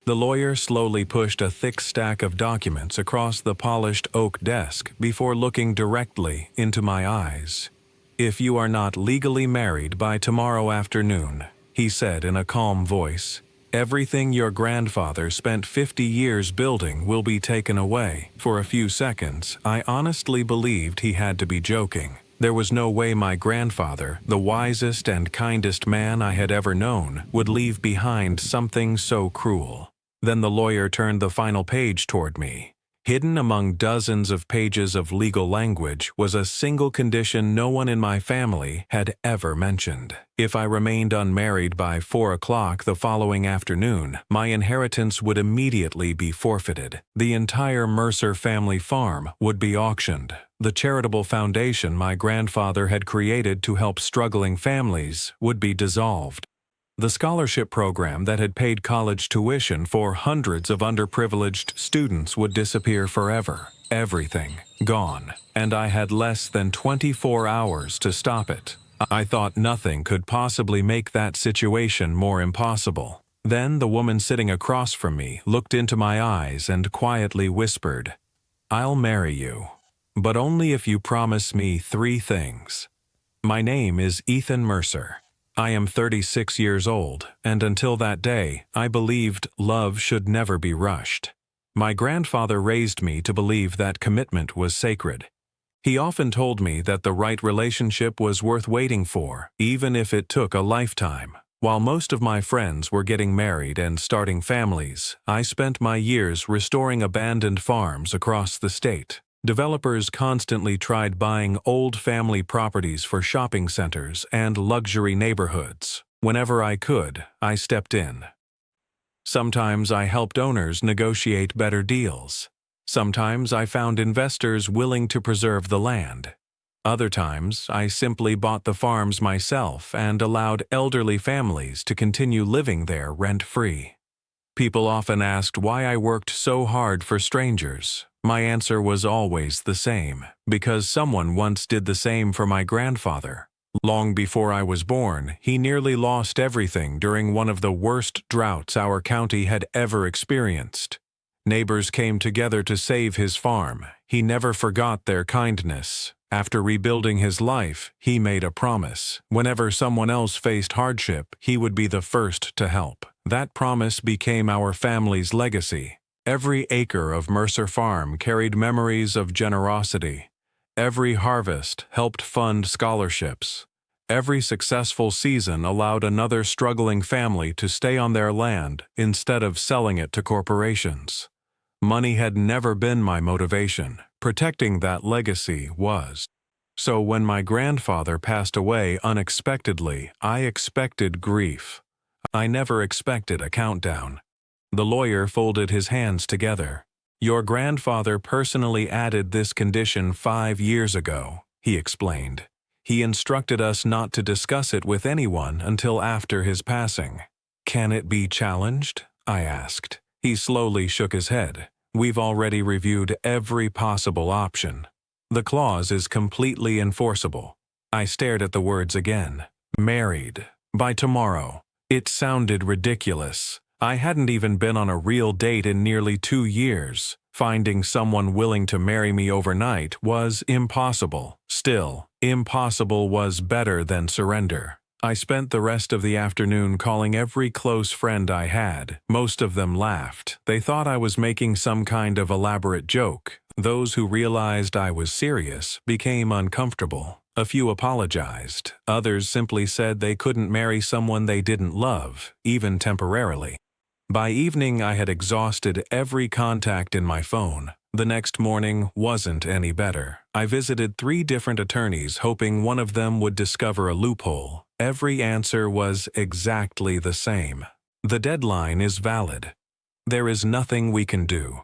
The lawyer slowly pushed a thick stack of documents across the polished oak desk before looking directly into my eyes. "If you are not legally married by tomorrow afternoon," he said in a calm voice, "everything your grandfather spent 50 years building will be taken away." For a few seconds, I honestly believed he had to be joking. There was no way my grandfather, the wisest and kindest man I had ever known, would leave behind something so cruel. Then the lawyer turned the final page toward me. Hidden among dozens of pages of legal language was a single condition no one in my family had ever mentioned. If I remained unmarried by 4 o'clock the following afternoon, my inheritance would immediately be forfeited. The entire Mercer family farm would be auctioned. The charitable foundation my grandfather had created to help struggling families would be dissolved. The scholarship program that had paid college tuition for hundreds of underprivileged students would disappear forever. Everything gone, and I had less than 24 hours to stop it. I thought nothing could possibly make that situation more impossible. Then the woman sitting across from me looked into my eyes and quietly whispered, "I'll marry you, but only if you promise me 3 things. My name is Ethan Mercer. I am 36 years old, and until that day, I believed love should never be rushed. My grandfather raised me to believe that commitment was sacred. He often told me that the right relationship was worth waiting for, even if it took a lifetime. While most of my friends were getting married and starting families, I spent my years restoring abandoned farms across the state. Developers constantly tried buying old family properties for shopping centers and luxury neighborhoods. Whenever I could, I stepped in. Sometimes I helped owners negotiate better deals. Sometimes I found investors willing to preserve the land. Other times, I simply bought the farms myself and allowed elderly families to continue living there rent-free. People often asked why I worked so hard for strangers. My answer was always the same, because someone once did the same for my grandfather. Long before I was born, he nearly lost everything during one of the worst droughts our county had ever experienced. Neighbors came together to save his farm. He never forgot their kindness. After rebuilding his life, he made a promise. Whenever someone else faced hardship, he would be the first to help. That promise became our family's legacy. Every acre of Mercer Farm carried memories of generosity. Every harvest helped fund scholarships. Every successful season allowed another struggling family to stay on their land instead of selling it to corporations. Money had never been my motivation. Protecting that legacy was. So when my grandfather passed away unexpectedly, I expected grief. I never expected a countdown. The lawyer folded his hands together. "Your grandfather personally added this condition 5 years ago," he explained. "He instructed us not to discuss it with anyone until after his passing." "Can it be challenged?" I asked. He slowly shook his head. "We've already reviewed every possible option. The clause is completely enforceable." I stared at the words again. Married. By tomorrow. It sounded ridiculous. I hadn't even been on a real date in nearly 2 years. Finding someone willing to marry me overnight was impossible. Still, impossible was better than surrender. I spent the rest of the afternoon calling every close friend I had. Most of them laughed. They thought I was making some kind of elaborate joke. Those who realized I was serious became uncomfortable. A few apologized. Others simply said they couldn't marry someone they didn't love, even temporarily. By evening, I had exhausted every contact in my phone. The next morning wasn't any better. I visited 3 different attorneys, hoping one of them would discover a loophole. Every answer was exactly the same. "The deadline is valid. There is nothing we can do."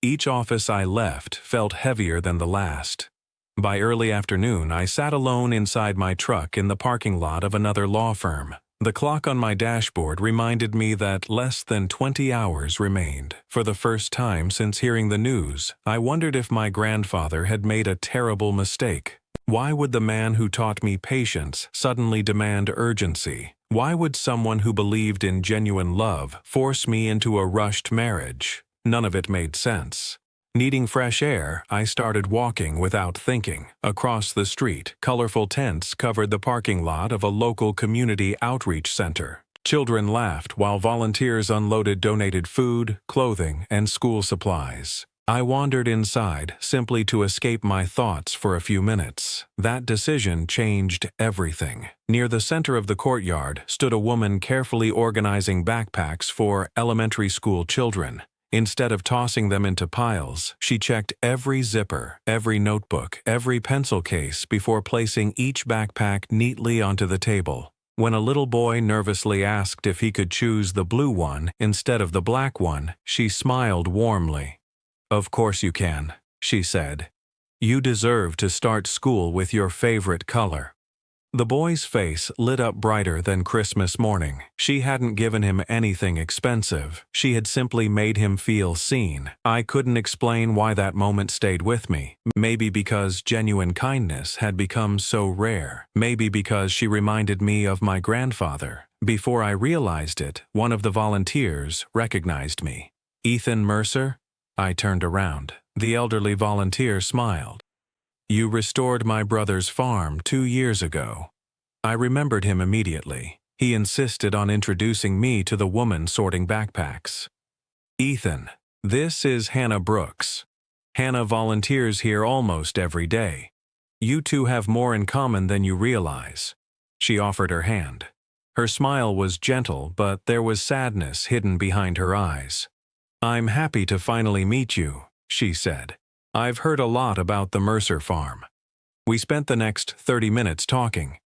Each office I left felt heavier than the last. By early afternoon, I sat alone inside my truck in the parking lot of another law firm. The clock on my dashboard reminded me that less than 20 hours remained. For the first time since hearing the news, I wondered if my grandfather had made a terrible mistake. Why would the man who taught me patience suddenly demand urgency? Why would someone who believed in genuine love force me into a rushed marriage? None of it made sense. Needing fresh air, I started walking without thinking. Across the street, colorful tents covered the parking lot of a local community outreach center. Children laughed while volunteers unloaded donated food, clothing, and school supplies. I wandered inside simply to escape my thoughts for a few minutes. That decision changed everything. Near the center of the courtyard stood a woman carefully organizing backpacks for elementary school children. Instead of tossing them into piles, she checked every zipper, every notebook, every pencil case before placing each backpack neatly onto the table. When a little boy nervously asked if he could choose the blue one instead of the black one, she smiled warmly. "Of course you can," she said. "You deserve to start school with your favorite color." The boy's face lit up brighter than Christmas morning. She hadn't given him anything expensive. She had simply made him feel seen. I couldn't explain why that moment stayed with me. Maybe because genuine kindness had become so rare. Maybe because she reminded me of my grandfather. Before I realized it, one of the volunteers recognized me. "Ethan Mercer?" I turned around. The elderly volunteer smiled. "You restored my brother's farm 2 years ago." I remembered him immediately. He insisted on introducing me to the woman sorting backpacks. "Ethan, this is Hannah Brooks. Hannah volunteers here almost every day. You two have more in common than you realize." She offered her hand. Her smile was gentle, but there was sadness hidden behind her eyes. "I'm happy to finally meet you," she said. "I've heard a lot about the Mercer farm." We spent the next 30 minutes talking.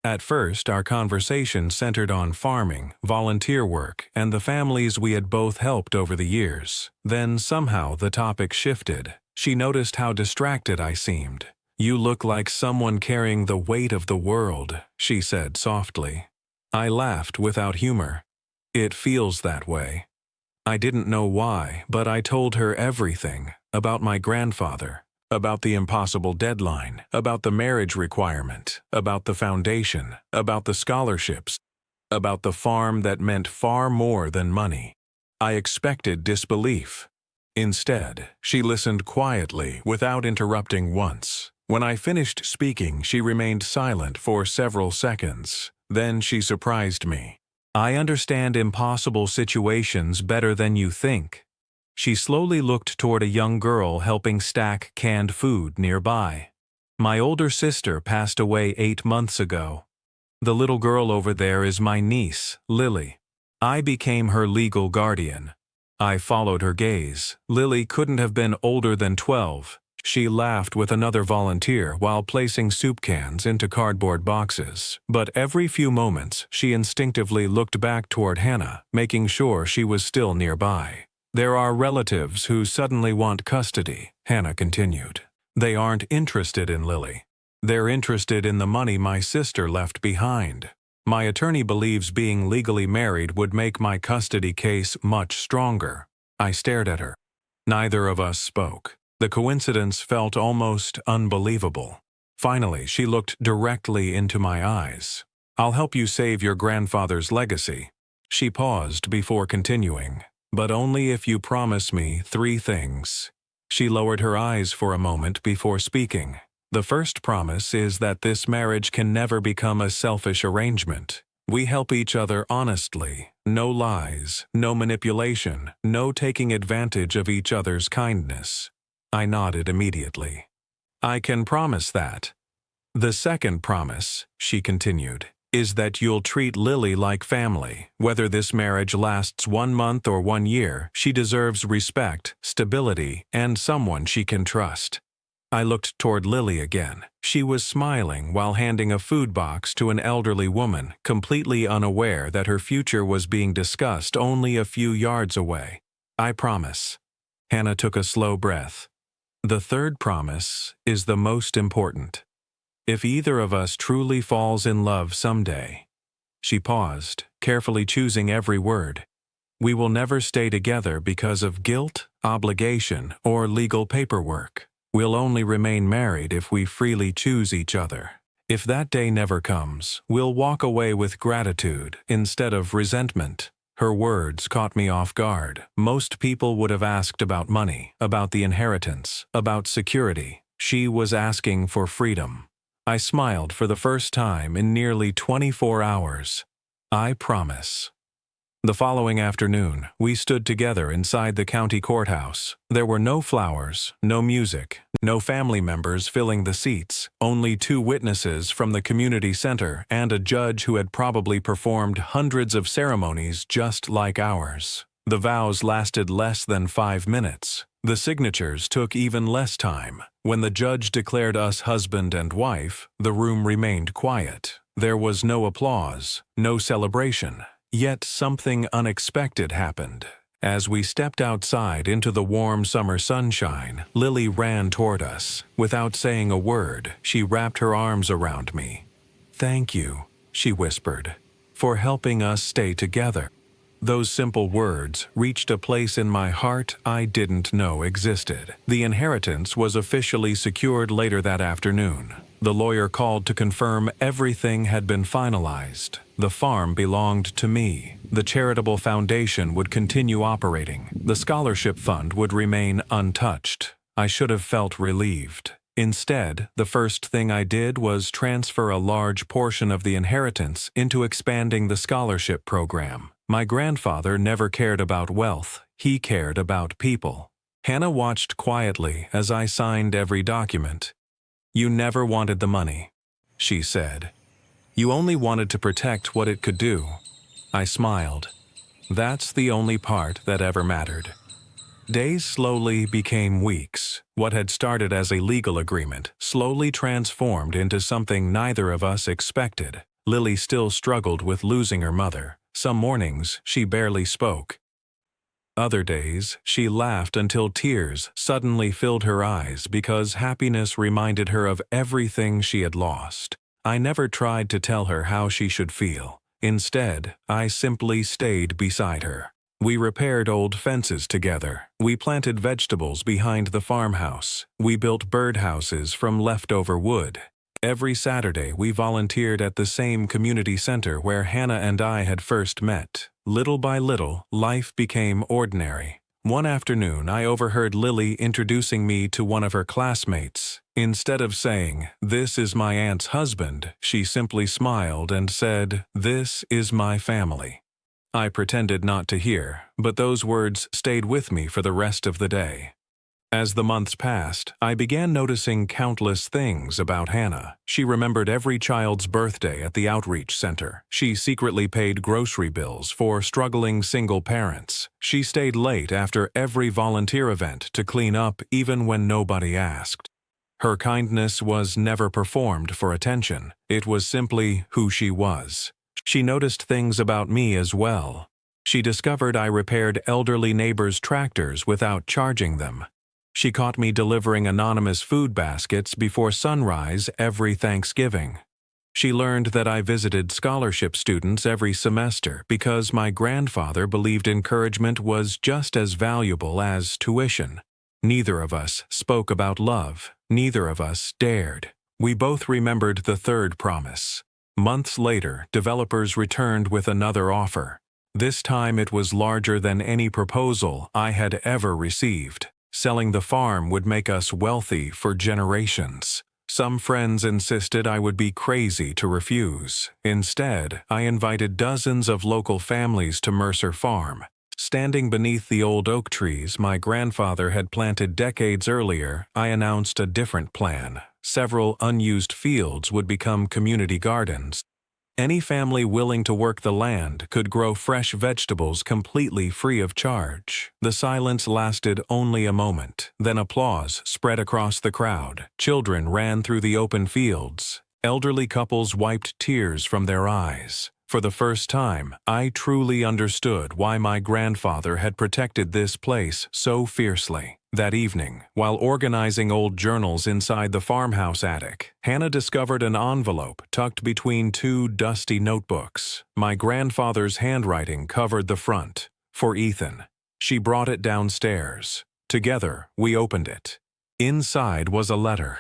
At first, our conversation centered on farming, volunteer work, and the families we had both helped over the years. Then somehow the topic shifted. She noticed how distracted I seemed. "You look like someone carrying the weight of the world," she said softly. I laughed without humor. "It feels that way." I didn't know why, but I told her everything. About my grandfather, about the impossible deadline, about the marriage requirement, about the foundation, about the scholarships, about the farm that meant far more than money. I expected disbelief. Instead, she listened quietly without interrupting once. When I finished speaking, she remained silent for several seconds. Then she surprised me. "I understand impossible situations better than you think." She slowly looked toward a young girl helping stack canned food nearby. "My older sister passed away 8 months ago. The little girl over there is my niece, Lily. I became her legal guardian." I followed her gaze. Lily couldn't have been older than 12. She laughed with another volunteer while placing soup cans into cardboard boxes. But every few moments, she instinctively looked back toward Hannah, making sure she was still nearby. "There are relatives who suddenly want custody," Hannah continued. "They aren't interested in Lily. They're interested in the money my sister left behind. My attorney believes being legally married would make my custody case much stronger." I stared at her. Neither of us spoke. The coincidence felt almost unbelievable. Finally, she looked directly into my eyes. "I'll help you save your grandfather's legacy." She paused before continuing. "But only if you promise me 3 things. She lowered her eyes for a moment before speaking. "The first promise is that this marriage can never become a selfish arrangement. We help each other honestly. No lies, no manipulation, no taking advantage of each other's kindness." I nodded immediately. "I can promise that." "The second promise," she continued, "is that you'll treat Lily like family. Whether this marriage lasts 1 month or 1 year, she deserves respect, stability, and someone she can trust." I looked toward Lily again. She was smiling while handing a food box to an elderly woman, completely unaware that her future was being discussed only a few yards away. "I promise." Hannah took a slow breath. "The third promise is the most important. If either of us truly falls in love someday," she paused, carefully choosing every word, "we will never stay together because of guilt, obligation, or legal paperwork. We'll only remain married if we freely choose each other. If that day never comes, we'll walk away with gratitude instead of resentment." Her words caught me off guard. Most people would have asked about money, about the inheritance, about security. She was asking for freedom. I smiled for the first time in nearly 24 hours. "I promise." The following afternoon, we stood together inside the county courthouse. There were no flowers, no music, no family members filling the seats, only 2 witnesses from the community center and a judge who had probably performed hundreds of ceremonies just like ours. The vows lasted less than 5 minutes. The signatures took even less time. When the judge declared us husband and wife, the room remained quiet. There was no applause, no celebration. Yet something unexpected happened. As we stepped outside into the warm summer sunshine, Lily ran toward us. Without saying a word, she wrapped her arms around me. "Thank you," she whispered, "for helping us stay together." Those simple words reached a place in my heart I didn't know existed. The inheritance was officially secured later that afternoon. The lawyer called to confirm everything had been finalized. The farm belonged to me. The charitable foundation would continue operating. The scholarship fund would remain untouched. I should have felt relieved. Instead, the first thing I did was transfer a large portion of the inheritance into expanding the scholarship program. My grandfather never cared about wealth. He cared about people. Hannah watched quietly as I signed every document. "You never wanted the money," she said. "You only wanted to protect what it could do." I smiled. That's the only part that ever mattered. Days slowly became weeks. What had started as a legal agreement slowly transformed into something neither of us expected. Lily still struggled with losing her mother. Some mornings, she barely spoke. Other days, she laughed until tears suddenly filled her eyes because happiness reminded her of everything she had lost. I never tried to tell her how she should feel. Instead, I simply stayed beside her. We repaired old fences together. We planted vegetables behind the farmhouse. We built birdhouses from leftover wood. Every Saturday, we volunteered at the same community center where Hannah and I had first met. Little by little, life became ordinary. One afternoon, I overheard Lily introducing me to one of her classmates. Instead of saying, "This is my aunt's husband," she simply smiled and said, "This is my family." I pretended not to hear, but those words stayed with me for the rest of the day. As the months passed, I began noticing countless things about Hannah. She remembered every child's birthday at the outreach center. She secretly paid grocery bills for struggling single parents. She stayed late after every volunteer event to clean up even when nobody asked. Her kindness was never performed for attention. It was simply who she was. She noticed things about me as well. She discovered I repaired elderly neighbors' tractors without charging them. She caught me delivering anonymous food baskets before sunrise every Thanksgiving. She learned that I visited scholarship students every semester because my grandfather believed encouragement was just as valuable as tuition. Neither of us spoke about love. Neither of us dared. We both remembered the third promise. Months later, developers returned with another offer. This time it was larger than any proposal I had ever received. Selling the farm would make us wealthy for generations. Some friends insisted I would be crazy to refuse. Instead, I invited dozens of local families to Mercer Farm. Standing beneath the old oak trees my grandfather had planted decades earlier, I announced a different plan. Several unused fields would become community gardens. Any family willing to work the land could grow fresh vegetables completely free of charge. The silence lasted only a moment. Then applause spread across the crowd. Children ran through the open fields. Elderly couples wiped tears from their eyes. For the first time, I truly understood why my grandfather had protected this place so fiercely. That evening, while organizing old journals inside the farmhouse attic, Hannah discovered an envelope tucked between 2 dusty notebooks. My grandfather's handwriting covered the front. For Ethan. She brought it downstairs. Together, we opened it. Inside was a letter.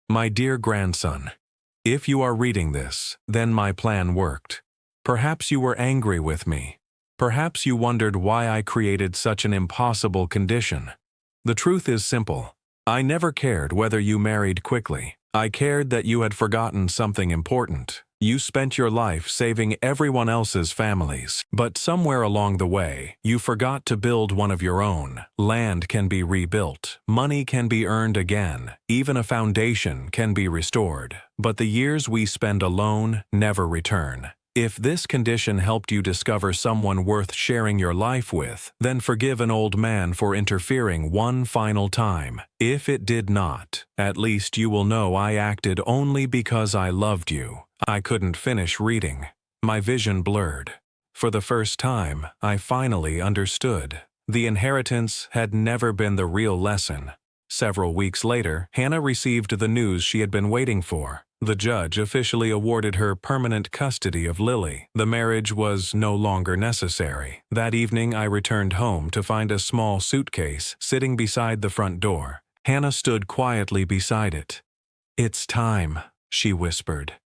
My dear grandson, if you are reading this, then my plan worked. Perhaps you were angry with me. Perhaps you wondered why I created such an impossible condition. The truth is simple. I never cared whether you married quickly. I cared that you had forgotten something important. You spent your life saving everyone else's families, but somewhere along the way, you forgot to build one of your own. Land can be rebuilt, money can be earned again, even a foundation can be restored, but the years we spend alone never return. If this condition helped you discover someone worth sharing your life with, then forgive an old man for interfering one final time. If it did not, at least you will know I acted only because I loved you. I couldn't finish reading. My vision blurred. For the first time, I finally understood. The inheritance had never been the real lesson. Several weeks later, Hannah received the news she had been waiting for. The judge officially awarded her permanent custody of Lily. The marriage was no longer necessary. That evening, I returned home to find a small suitcase sitting beside the front door. Hannah stood quietly beside it. "It's time," she whispered.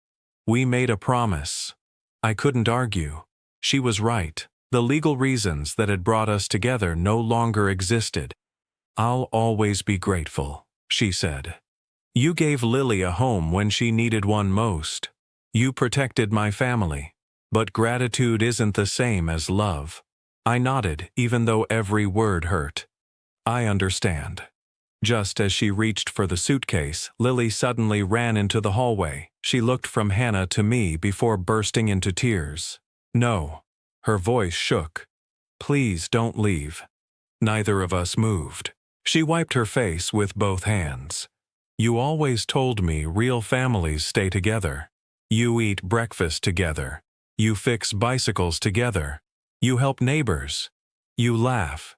"We made a promise." I couldn't argue. She was right. The legal reasons that had brought us together no longer existed. "I'll always be grateful," she said. "You gave Lily a home when she needed one most. You protected my family. But gratitude isn't the same as love." I nodded, even though every word hurt. "I understand." Just as she reached for the suitcase, Lily suddenly ran into the hallway. She looked from Hannah to me before bursting into tears. "No." Her voice shook. "Please don't leave." Neither of us moved. She wiped her face with both hands. "You always told me real families stay together. You eat breakfast together. You fix bicycles together. You help neighbors. You laugh.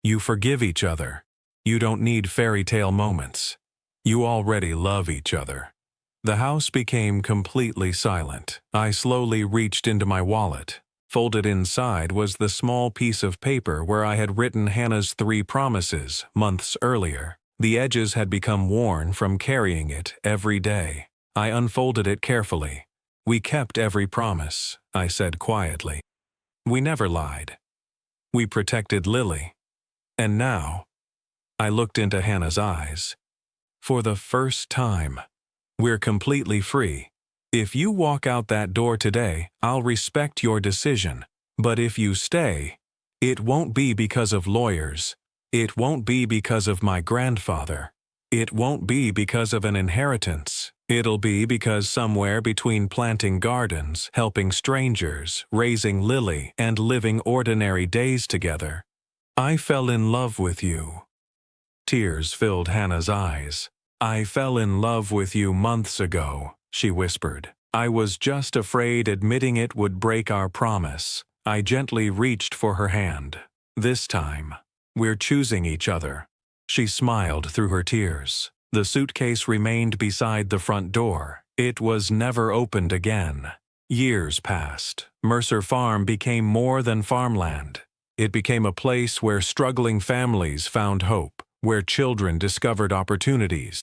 You forgive each other. You don't need fairy tale moments. You already love each other." The house became completely silent. I slowly reached into my wallet. Folded inside was the small piece of paper where I had written Hannah's 3 promises months earlier. The edges had become worn from carrying it every day. I unfolded it carefully. "We kept every promise," I said quietly. "We never lied. We protected Lily. And now," I looked into Hannah's eyes, "for the first time, we're completely free. If you walk out that door today, I'll respect your decision. But if you stay, it won't be because of lawyers. It won't be because of my grandfather. It won't be because of an inheritance. It'll be because somewhere between planting gardens, helping strangers, raising Lily, and living ordinary days together, I fell in love with you." Tears filled Hannah's eyes. "I fell in love with you months ago," she whispered. "I was just afraid admitting it would break our promise." I gently reached for her hand. "This time, we're choosing each other." She smiled through her tears. The suitcase remained beside the front door. It was never opened again. Years passed. Mercer Farm became more than farmland. It became a place where struggling families found hope, where children discovered opportunities,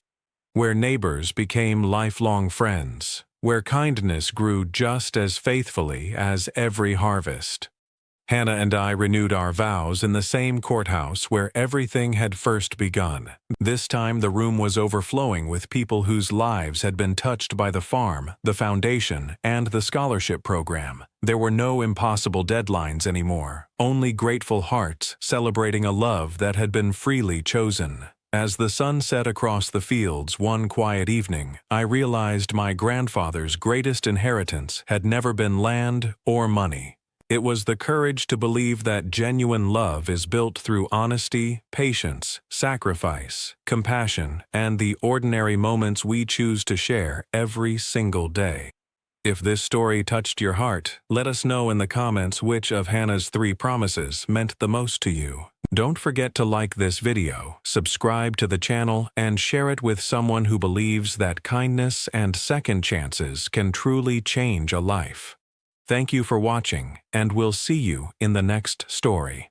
where neighbors became lifelong friends, where kindness grew just as faithfully as every harvest. Hannah and I renewed our vows in the same courthouse where everything had first begun. This time the room was overflowing with people whose lives had been touched by the farm, the foundation, and the scholarship program. There were no impossible deadlines anymore, only grateful hearts celebrating a love that had been freely chosen. As the sun set across the fields one quiet evening, I realized my grandfather's greatest inheritance had never been land or money. It was the courage to believe that genuine love is built through honesty, patience, sacrifice, compassion, and the ordinary moments we choose to share every single day. If this story touched your heart, let us know in the comments which of Hannah's 3 promises meant the most to you. Don't forget to like this video, subscribe to the channel, and share it with someone who believes that kindness and second chances can truly change a life. Thank you for watching, and we'll see you in the next story.